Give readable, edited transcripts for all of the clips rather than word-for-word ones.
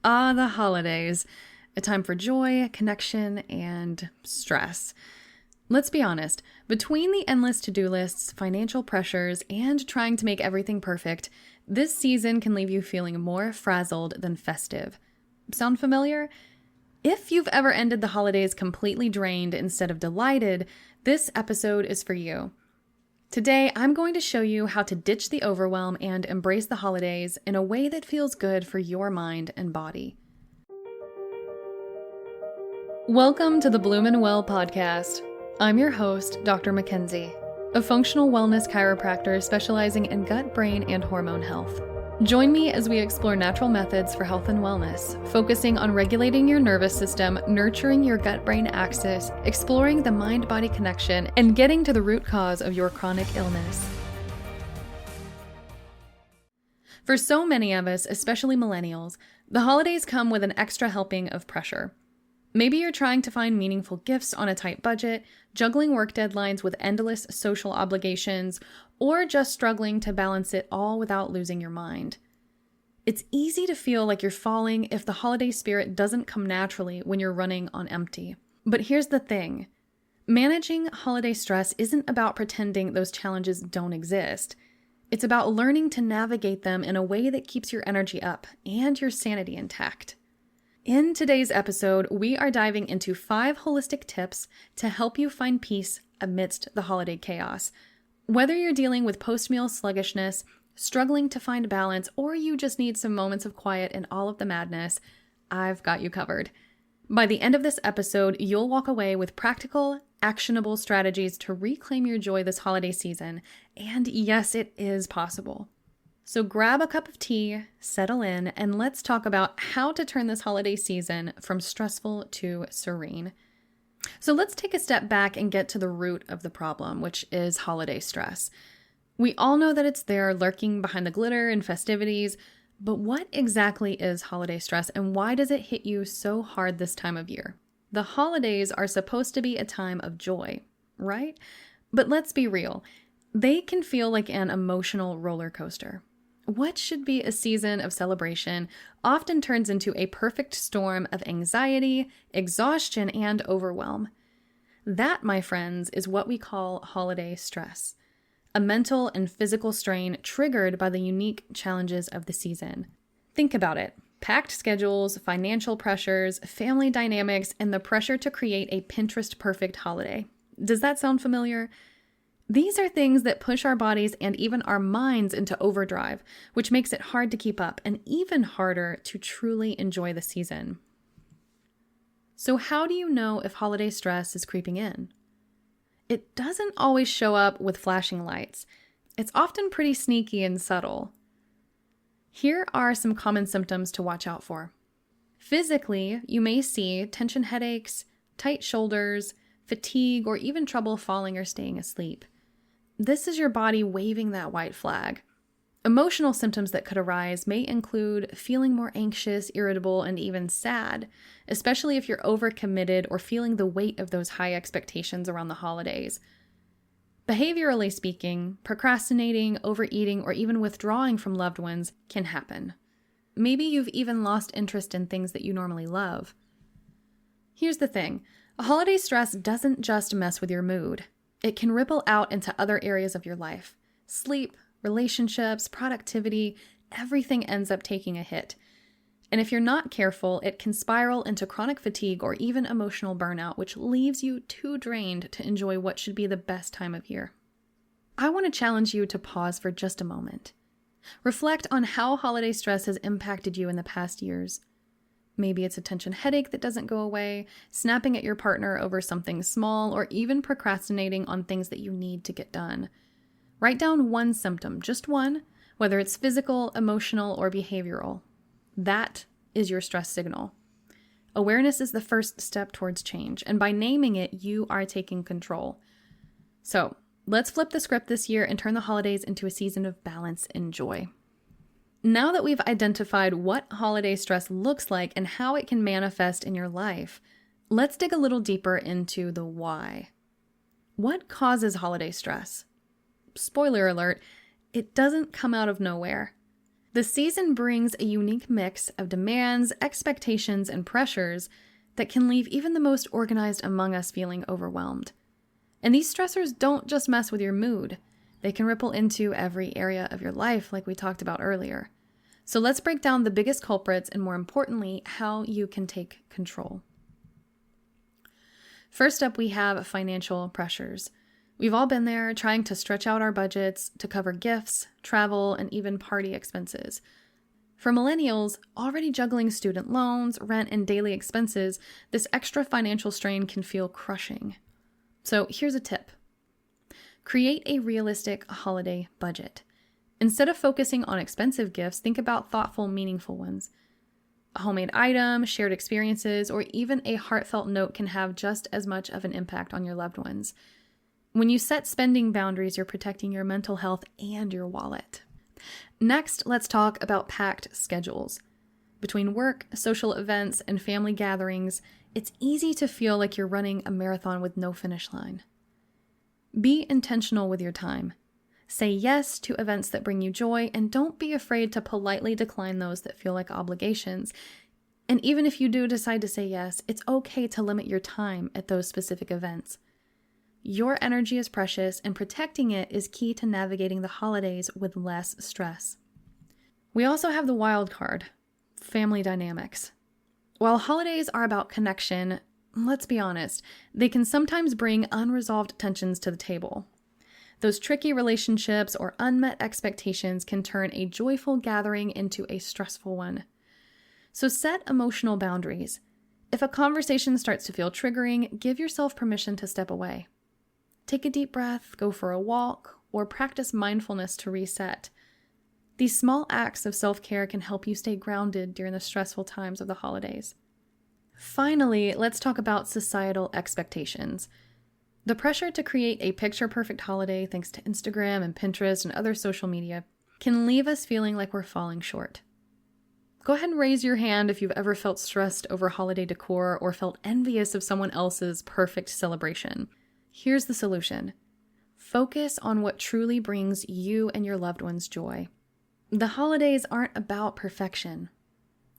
Ah, the holidays. A time for joy, connection, and stress. Let's be honest, between the endless to-do lists, financial pressures, and trying to make everything perfect, this season can leave you feeling more frazzled than festive. Sound familiar? If you've ever ended the holidays completely drained instead of delighted, this episode is for you. Today, I'm going to show you how to ditch the overwhelm and embrace the holidays in a way that feels good for your mind and body. Welcome to the Bloom and Well podcast. I'm your host, Dr. Mackenzie, a functional wellness chiropractor specializing in gut, brain, and hormone health. Join me as we explore natural methods for health and wellness, focusing on regulating your nervous system, nurturing your gut-brain axis, exploring the mind-body connection, and getting to the root cause of your chronic illness. For so many of us, especially millennials, the holidays come with an extra helping of pressure. Maybe you're trying to find meaningful gifts on a tight budget, juggling work deadlines with endless social obligations, or just struggling to balance it all without losing your mind. It's easy to feel like you're falling if the holiday spirit doesn't come naturally when you're running on empty. But here's the thing. Managing holiday stress isn't about pretending those challenges don't exist. It's about learning to navigate them in a way that keeps your energy up and your sanity intact. In today's episode, we are diving into 5 holistic tips to help you find peace amidst the holiday chaos. Whether you're dealing with post-meal sluggishness, struggling to find balance, or you just need some moments of quiet in all of the madness, I've got you covered. By the end of this episode, you'll walk away with practical, actionable strategies to reclaim your joy this holiday season. And yes, it is possible. So grab a cup of tea, settle in, and let's talk about how to turn this holiday season from stressful to serene. So let's take a step back and get to the root of the problem, which is holiday stress. We all know that it's there lurking behind the glitter and festivities, but what exactly is holiday stress and why does it hit you so hard this time of year? The holidays are supposed to be a time of joy, right? But let's be real. They can feel like an emotional roller coaster. What should be a season of celebration often turns into a perfect storm of anxiety, exhaustion, and overwhelm. That, my friends, is what we call holiday stress, a mental and physical strain triggered by the unique challenges of the season. Think about it. Packed schedules, financial pressures, family dynamics, and the pressure to create a Pinterest-perfect holiday. Does that sound familiar? These are things that push our bodies and even our minds into overdrive, which makes it hard to keep up and even harder to truly enjoy the season. So how do you know if holiday stress is creeping in? It doesn't always show up with flashing lights. It's often pretty sneaky and subtle. Here are some common symptoms to watch out for. Physically, you may see tension headaches, tight shoulders, fatigue, or even trouble falling or staying asleep. This is your body waving that white flag. Emotional symptoms that could arise may include feeling more anxious, irritable, and even sad, especially if you're overcommitted or feeling the weight of those high expectations around the holidays. Behaviorally speaking, procrastinating, overeating, or even withdrawing from loved ones can happen. Maybe you've even lost interest in things that you normally love. Here's the thing. Holiday stress doesn't just mess with your mood. It can ripple out into other areas of your life. Sleep, relationships, productivity, everything ends up taking a hit. And if you're not careful, it can spiral into chronic fatigue or even emotional burnout, which leaves you too drained to enjoy what should be the best time of year. I want to challenge you to pause for just a moment. Reflect on how holiday stress has impacted you in the past years. Maybe it's a tension headache that doesn't go away, snapping at your partner over something small, or even procrastinating on things that you need to get done. Write down one symptom, just one, whether it's physical, emotional, or behavioral. That is your stress signal. Awareness is the first step towards change, and by naming it, you are taking control. So, let's flip the script this year and turn the holidays into a season of balance and joy. Now that we've identified what holiday stress looks like and how it can manifest in your life, let's dig a little deeper into the why. What causes holiday stress? Spoiler alert, it doesn't come out of nowhere. The season brings a unique mix of demands, expectations, and pressures that can leave even the most organized among us feeling overwhelmed. And these stressors don't just mess with your mood. They can ripple into every area of your life, like we talked about earlier. So let's break down the biggest culprits and, more importantly, how you can take control. First up, we have financial pressures. We've all been there, trying to stretch out our budgets to cover gifts, travel, and even party expenses. For millennials, already juggling student loans, rent, and daily expenses, this extra financial strain can feel crushing. So here's a tip. Create a realistic holiday budget. Instead of focusing on expensive gifts, think about thoughtful, meaningful ones. A homemade item, shared experiences, or even a heartfelt note can have just as much of an impact on your loved ones. When you set spending boundaries, you're protecting your mental health and your wallet. Next, let's talk about packed schedules. Between work, social events, and family gatherings, it's easy to feel like you're running a marathon with no finish line. Be intentional with your time. Say yes to events that bring you joy, and don't be afraid to politely decline those that feel like obligations. And even if you do decide to say yes, it's okay to limit your time at those specific events. Your energy is precious, and protecting it is key to navigating the holidays with less stress. We also have the wild card, family dynamics. While holidays are about connection, let's be honest, they can sometimes bring unresolved tensions to the table. Those tricky relationships or unmet expectations can turn a joyful gathering into a stressful one. So set emotional boundaries. If a conversation starts to feel triggering, give yourself permission to step away. Take a deep breath, go for a walk, or practice mindfulness to reset. These small acts of self-care can help you stay grounded during the stressful times of the holidays. Finally, let's talk about societal expectations. The pressure to create a picture-perfect holiday, thanks to Instagram and Pinterest and other social media, can leave us feeling like we're falling short. Go ahead and raise your hand if you've ever felt stressed over holiday decor or felt envious of someone else's perfect celebration. Here's the solution. Focus on what truly brings you and your loved ones joy. The holidays aren't about perfection.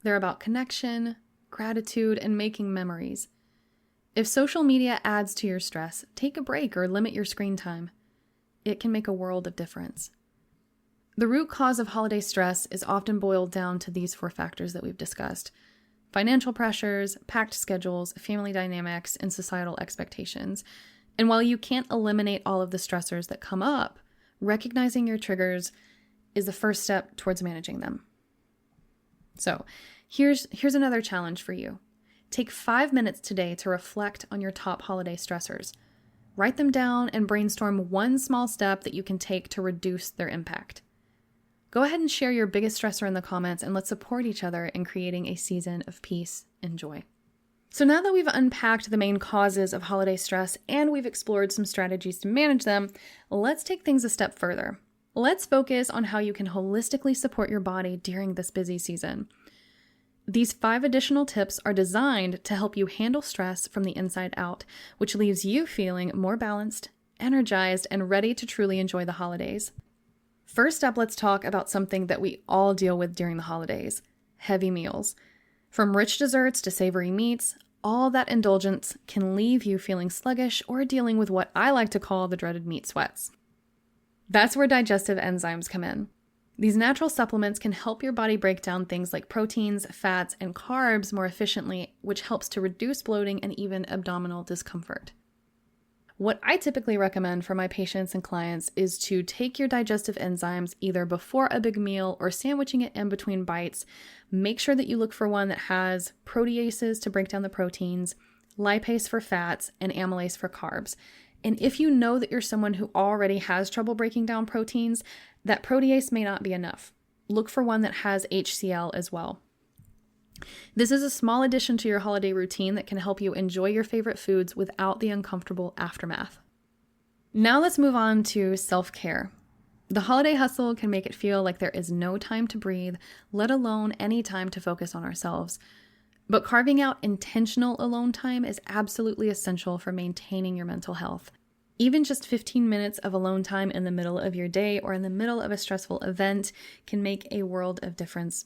They're about connection, gratitude, and making memories. If social media adds to your stress, take a break or limit your screen time. It can make a world of difference. The root cause of holiday stress is often boiled down to these 4 factors that we've discussed: financial pressures, packed schedules, family dynamics, and societal expectations. And while you can't eliminate all of the stressors that come up, recognizing your triggers is the first step towards managing them. So here's another challenge for you. Take 5 minutes today to reflect on your top holiday stressors. Write them down and brainstorm one small step that you can take to reduce their impact. Go ahead and share your biggest stressor in the comments, and let's support each other in creating a season of peace and joy. So now that we've unpacked the main causes of holiday stress and we've explored some strategies to manage them, let's take things a step further. Let's focus on how you can holistically support your body during this busy season. These 5 additional tips are designed to help you handle stress from the inside out, which leaves you feeling more balanced, energized, and ready to truly enjoy the holidays. First up, let's talk about something that we all deal with during the holidays: heavy meals. From rich desserts to savory meats, all that indulgence can leave you feeling sluggish or dealing with what I like to call the dreaded meat sweats. That's where digestive enzymes come in. These natural supplements can help your body break down things like proteins, fats, and carbs more efficiently, which helps to reduce bloating and even abdominal discomfort. What I typically recommend for my patients and clients is to take your digestive enzymes either before a big meal or sandwiching it in between bites. Make sure that you look for one that has proteases to break down the proteins, lipase for fats, and amylase for carbs. And if you know that you're someone who already has trouble breaking down proteins, that protease may not be enough. Look for one that has HCl as well. This is a small addition to your holiday routine that can help you enjoy your favorite foods without the uncomfortable aftermath. Now let's move on to self-care. The holiday hustle can make it feel like there is no time to breathe, let alone any time to focus on ourselves. But carving out intentional alone time is absolutely essential for maintaining your mental health. Even just 15 minutes of alone time in the middle of your day or in the middle of a stressful event can make a world of difference.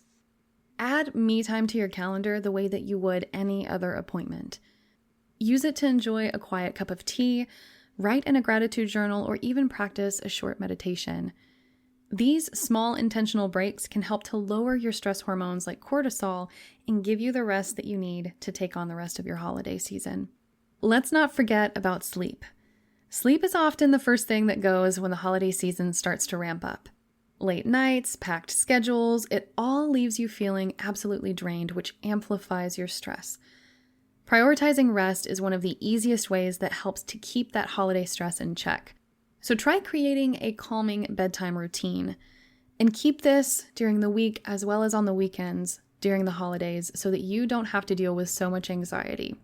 Add me time to your calendar the way that you would any other appointment. Use it to enjoy a quiet cup of tea, write in a gratitude journal, or even practice a short meditation. These small intentional breaks can help to lower your stress hormones like cortisol and give you the rest that you need to take on the rest of your holiday season. Let's not forget about sleep. Sleep is often the first thing that goes when the holiday season starts to ramp up. Late nights, packed schedules, it all leaves you feeling absolutely drained, which amplifies your stress. Prioritizing rest is one of the easiest ways that helps to keep that holiday stress in check. So try creating a calming bedtime routine and keep this during the week as well as on the weekends during the holidays so that you don't have to deal with so much anxiety.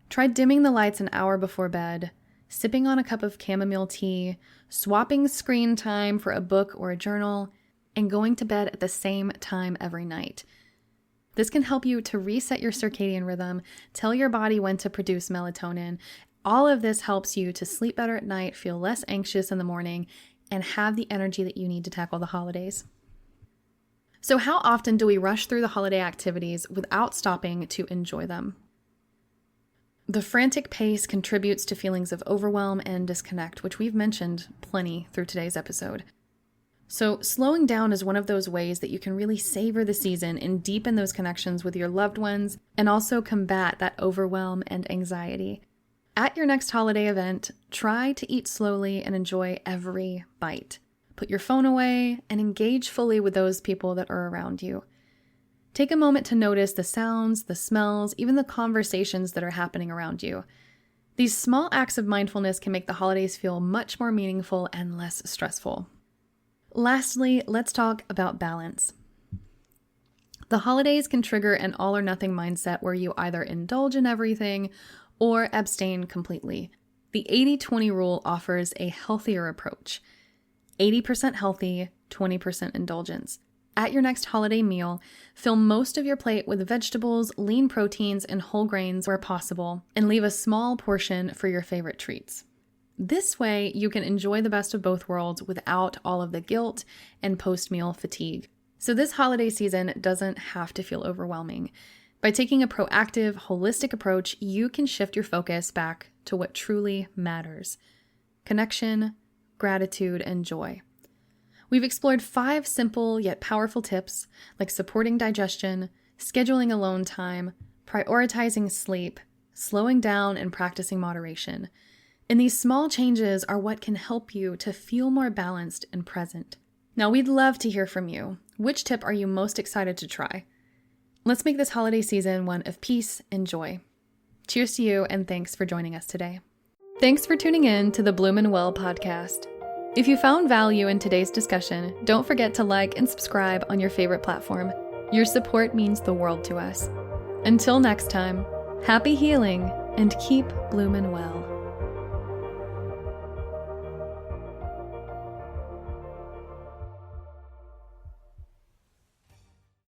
Try dimming the lights an hour before bed, sipping on a cup of chamomile tea, swapping screen time for a book or a journal, and going to bed at the same time every night. This can help you to reset your circadian rhythm, tell your body when to produce melatonin. All of this helps you to sleep better at night, feel less anxious in the morning, and have the energy that you need to tackle the holidays. So how often do we rush through the holiday activities without stopping to enjoy them? The frantic pace contributes to feelings of overwhelm and disconnect, which we've mentioned plenty through today's episode. So slowing down is one of those ways that you can really savor the season and deepen those connections with your loved ones and also combat that overwhelm and anxiety. At your next holiday event, try to eat slowly and enjoy every bite. Put your phone away and engage fully with those people that are around you. Take a moment to notice the sounds, the smells, even the conversations that are happening around you. These small acts of mindfulness can make the holidays feel much more meaningful and less stressful. Lastly, let's talk about balance. The holidays can trigger an all-or-nothing mindset where you either indulge in everything or abstain completely. The 80-20 rule offers a healthier approach. 80% healthy, 20% indulgence. At your next holiday meal, fill most of your plate with vegetables, lean proteins, and whole grains where possible, and leave a small portion for your favorite treats. This way, you can enjoy the best of both worlds without all of the guilt and post-meal fatigue. So this holiday season doesn't have to feel overwhelming. By taking a proactive, holistic approach, you can shift your focus back to what truly matters: connection, gratitude, and joy. We've explored 5 simple yet powerful tips like supporting digestion, scheduling alone time, prioritizing sleep, slowing down, and practicing moderation. And these small changes are what can help you to feel more balanced and present. Now, we'd love to hear from you. Which tip are you most excited to try? Let's make this holiday season one of peace and joy. Cheers to you, and thanks for joining us today. Thanks for tuning in to the Bloom and Well podcast. If you found value in today's discussion, don't forget to like and subscribe on your favorite platform. Your support means the world to us. Until next time, happy healing and keep bloomin' well.